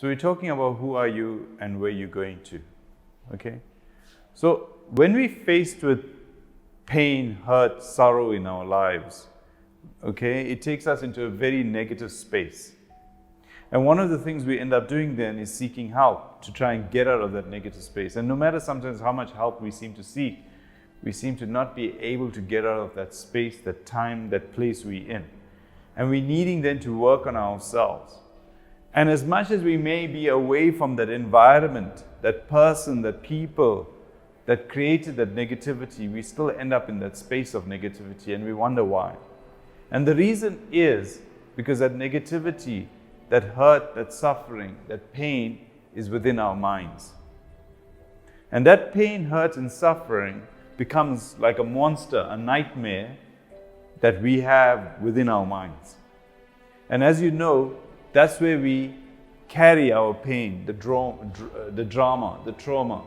So we're talking about who are you and where you're going to, okay? So when we're faced with pain, hurt, sorrow in our lives, okay, it takes us into a very negative space. And one of the things we end up doing then is seeking help to try and get out of that negative space. And no matter sometimes how much help we seem to seek, we seem to not be able to get out of that space, that time, that place we're in. And we're needing then to work on ourselves. And as much as we may be away from that environment, that person, that people that created that negativity, we still end up in that space of negativity and we wonder why. And the reason is because that negativity, that hurt, that suffering, that pain is within our minds. And that pain, hurt, and suffering becomes like a monster, a nightmare that we have within our minds. And as you know, that's where we carry our pain, the drama, the trauma.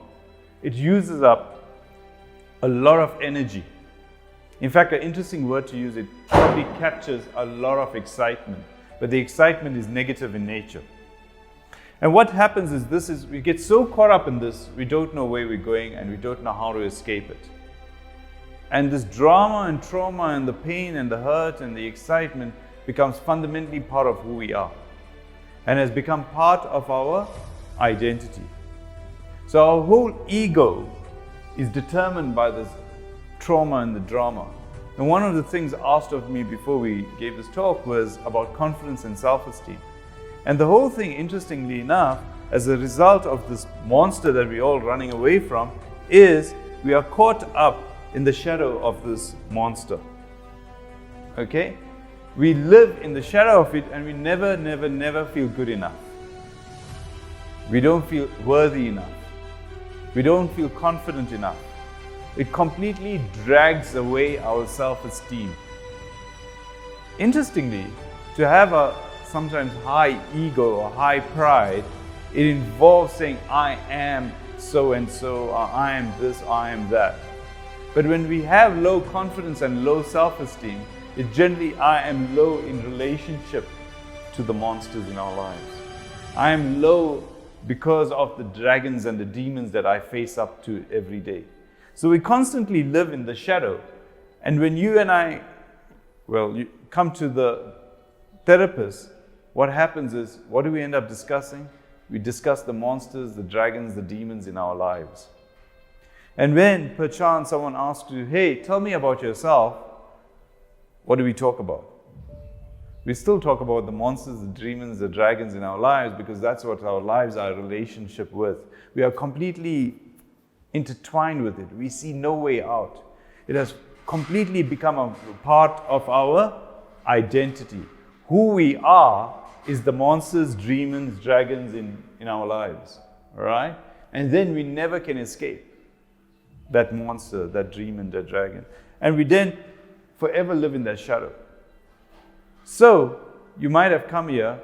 It uses up a lot of energy. In fact, an interesting word to use, it probably captures a lot of excitement, but the excitement is negative in nature. And what happens is we get so caught up in this, we don't know where we're going and we don't know how to escape it. And this drama and trauma and the pain and the hurt and the excitement becomes fundamentally part of who we are and has become part of our identity. So our whole ego is determined by this trauma and the drama. And one of the things asked of me before we gave this talk was about confidence and self-esteem. And the whole thing, interestingly enough, as a result of this monster that we're all running away from, is we are caught up in the shadow of this monster. Okay? We live in the shadow of it and we never feel good enough. We don't feel worthy enough. We don't feel confident enough. It completely drags away our self-esteem. Interestingly, to have a sometimes high ego or high pride, it involves saying, I am so and so, or I am this, or I am that. But when we have low confidence and low self-esteem, it generally, I am low in relationship to the monsters in our lives. I am low because of the dragons and the demons that I face up to every day. So we constantly live in the shadow. And when you and I, you come to the therapist, what happens is, what do we end up discussing? We discuss the monsters, the dragons, the demons in our lives. And when perchance someone asks you, hey, tell me about yourself, what do we talk about? We still talk about the monsters, the demons, the dragons in our lives because that's what our lives are, a relationship with. We are completely intertwined with it. We see no way out. It has completely become a part of our identity. Who we are is the monsters, demons, dragons in our lives. All right? And then we never can escape that monster, that demon, that dragon. And we then forever live in that shadow. So, you might have come here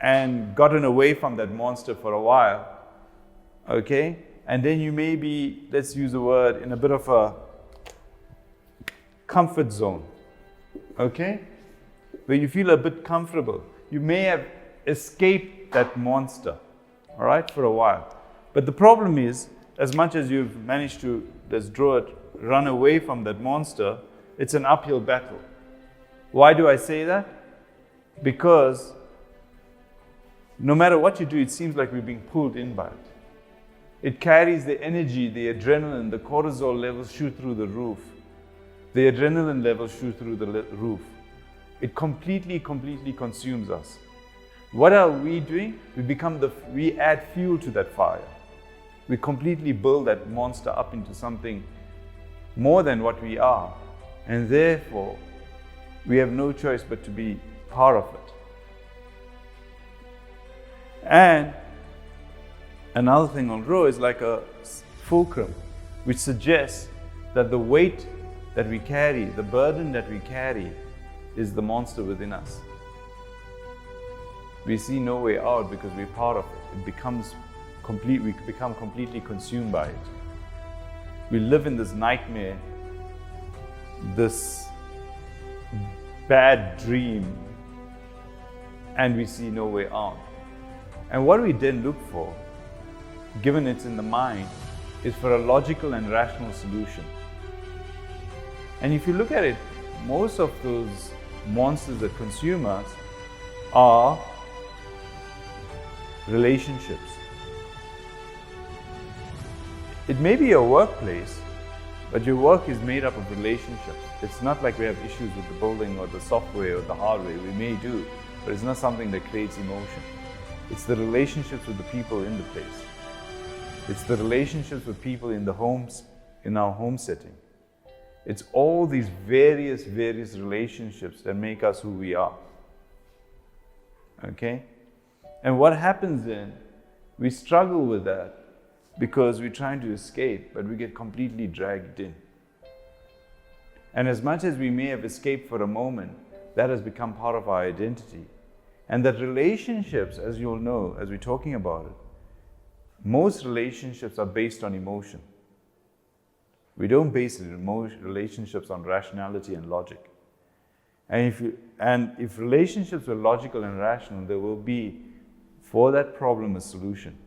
and gotten away from that monster for a while, okay? And then you may be, let's use a word, in a bit of a comfort zone, okay? Where you feel a bit comfortable. You may have escaped that monster, all right, for a while. But the problem is, as much as you've managed to, run away from that monster, it's an uphill battle. Why do I say that? Because no matter what you do, it seems like we're being pulled in by it. It carries the energy, the adrenaline, the cortisol levels shoot through the roof. The adrenaline levels shoot through the roof. It completely consumes us. What are we doing? We add fuel to that fire. We completely build that monster up into something more than what we are. And therefore, we have no choice but to be part of it. And another thing on row is like a fulcrum, which suggests that the weight that we carry, the burden that we carry, is the monster within us. We see no way out because we're part of it. We become completely consumed by it. We live in this nightmare, this bad dream, and we see no way out. And what we then look for, given it's in the mind, is for a logical and rational solution. And if you look at it, most of those monsters that consume us are relationships. It may be your workplace, but your work is made up of relationships. It's not like we have issues with the building or the software or the hardware. We may do, but it's not something that creates emotion. It's the relationships with the people in the place. It's the relationships with people in the homes, in our home setting. It's all these various relationships that make us who we are. Okay? And what happens then, we struggle with that because we're trying to escape, but we get completely dragged in. And as much as we may have escaped for a moment, that has become part of our identity. And that relationships, as you'll know, as we're talking about it, most relationships are based on emotion. We don't base relationships on rationality and logic. And if relationships were logical and rational, there will be, for that problem, a solution.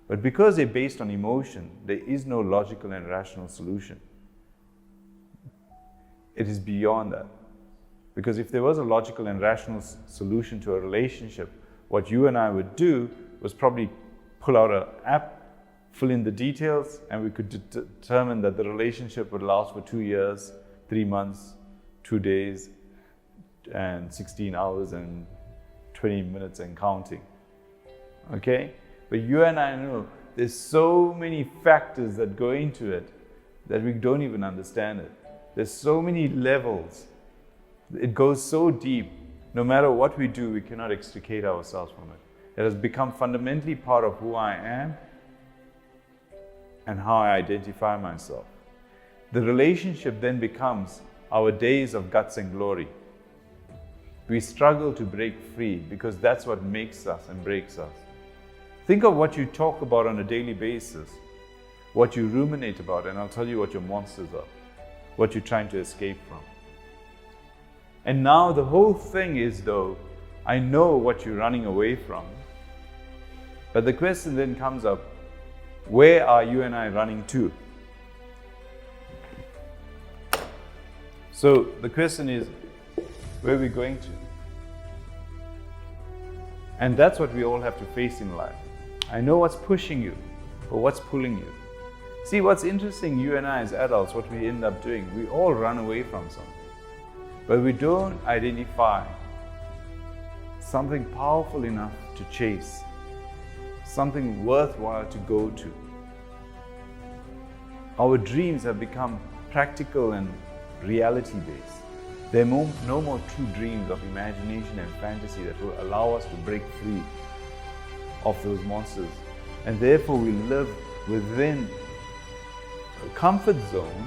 But because they're based on emotion, there is no logical and rational solution. It is beyond that. Because if there was a logical and rational solution to a relationship, what you and I would do was probably pull out an app, fill in the details, and we could determine that the relationship would last for 2 years, 3 months, 2 days, and 16 hours and 20 minutes and counting. Okay? But you and I know there's so many factors that go into it that we don't even understand it. There's so many levels. It goes so deep. No matter what we do, we cannot extricate ourselves from it. It has become fundamentally part of who I am and how I identify myself. The relationship then becomes our days of guts and glory. We struggle to break free because that's what makes us and breaks us. Think of what you talk about on a daily basis, what you ruminate about, and I'll tell you what your monsters are, what you're trying to escape from. And now the whole thing is, though, I know what you're running away from, but the question then comes up, where are you and I running to? So the question is, where are we going to? And that's what we all have to face in life. I know what's pushing you, but what's pulling you? See, what's interesting, you and I as adults, what we end up doing, we all run away from something. But we don't identify something powerful enough to chase, something worthwhile to go to. Our dreams have become practical and reality-based. There are no more true dreams of imagination and fantasy that will allow us to break free of those monsters. And therefore we live within a comfort zone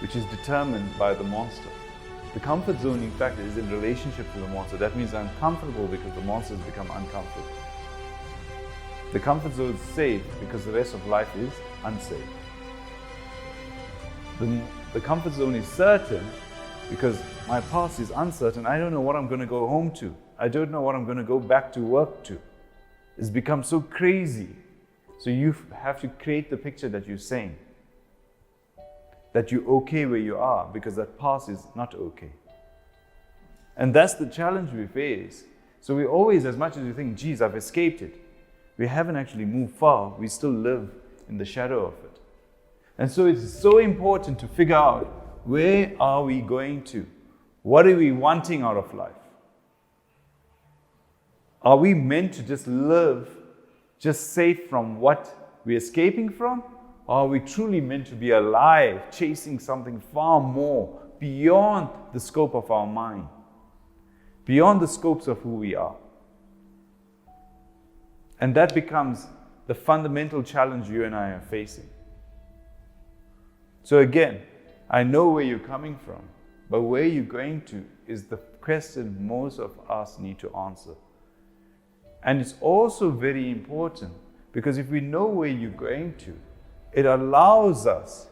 which is determined by the monster. The comfort zone, in fact, is in relationship to the monster. That means I'm comfortable because the monster has become uncomfortable. The comfort zone is safe because the rest of life is unsafe. The comfort zone is certain because my past is uncertain. I don't know what I'm going to go home to. I don't know what I'm going to go back to work to. It's become so crazy. So you have to create the picture that you're saying. That you're okay where you are because that past is not okay. And that's the challenge we face. So we always, as much as we think, geez, I've escaped it, we haven't actually moved far. We still live in the shadow of it. And so it's so important to figure out, where are we going to? What are we wanting out of life? Are we meant to just live, just safe from what we're escaping from? Or are we truly meant to be alive, chasing something far more beyond the scope of our mind, beyond the scopes of who we are? And that becomes the fundamental challenge you and I are facing. So again, I know where you're coming from, but where you're going to is the question most of us need to answer. And it's also very important because if we know where you're going to, it allows us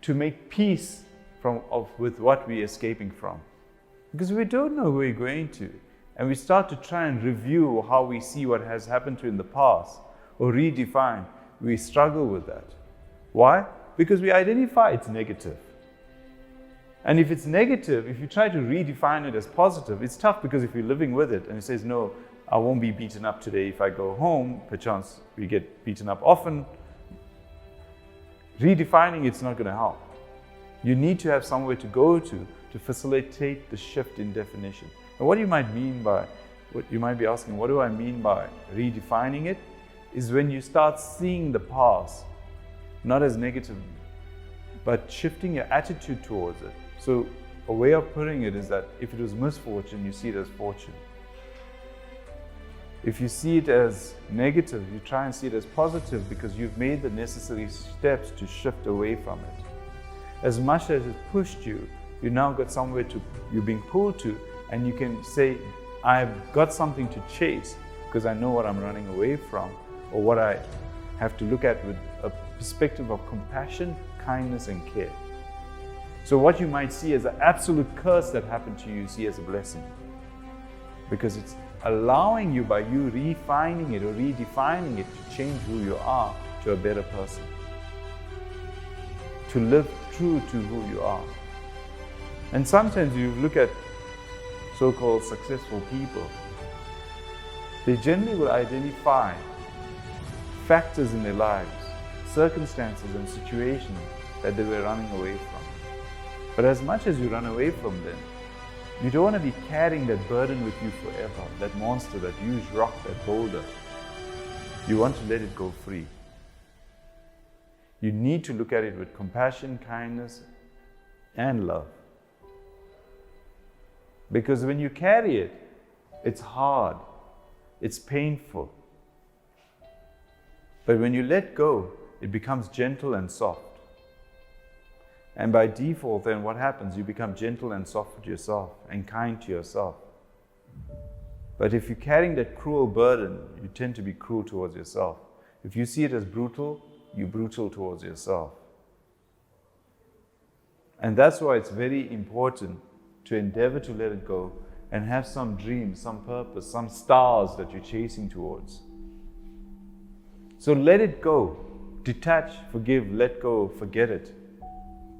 to make peace with what we're escaping from. Because if we don't know where we're going to, and we start to try and review how we see what has happened to in the past, or redefine, we struggle with that. Why? Because we identify it's negative. And if it's negative, if you try to redefine it as positive, it's tough, because if you're living with it and it says, no, I won't be beaten up today if I go home, perchance we get beaten up often, redefining it's not going to help. You need to have somewhere to go to facilitate the shift in definition. And what you might be asking, what do I mean by redefining it? Is when you start seeing the past, not as negative, but shifting your attitude towards it. So a way of putting it is that if it was misfortune, you see it as fortune. If you see it as negative, you try and see it as positive, because you've made the necessary steps to shift away from it. As much as it pushed you, you now got somewhere you're being pulled to, and you can say, I've got something to chase because I know what I'm running away from, or what I have to look at with a perspective of compassion, kindness, and care. So what you might see as an absolute curse that happened to you see as a blessing, because it's allowing you, by you refining it or redefining it, to change who you are to a better person, to live true to who you are. And sometimes you look at so-called successful people, they generally will identify factors in their lives, circumstances and situations that they were running away from. But as much as you run away from them, you don't want to be carrying that burden with you forever, that monster, that huge rock, that boulder. You want to let it go free. You need to look at it with compassion, kindness, and love. Because when you carry it, it's hard, it's painful. But when you let go, it becomes gentle and soft. And by default, then what happens? You become gentle and soft with yourself and kind to yourself. But if you're carrying that cruel burden, you tend to be cruel towards yourself. If you see it as brutal, you're brutal towards yourself. And that's why it's very important to endeavor to let it go and have some dream, some purpose, some stars that you're chasing towards. So let it go. Detach, forgive, let go, forget it.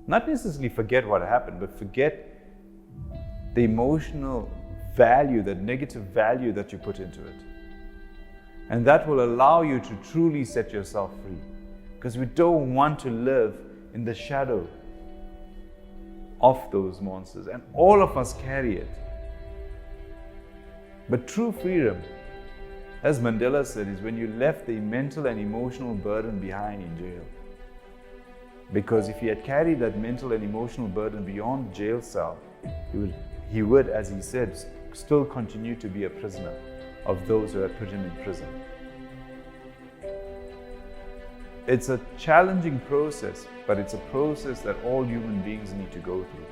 Not necessarily forget what happened, but forget the emotional value, that negative value that you put into it. And that will allow you to truly set yourself free. Because we don't want to live in the shadow of those monsters. And all of us carry it. But true freedom, as Mandela said, is when you left the mental and emotional burden behind in jail. Because if he had carried that mental and emotional burden beyond the jail cell, he would, as he said, still continue to be a prisoner of those who had put him in prison. It's a challenging process, but it's a process that all human beings need to go through.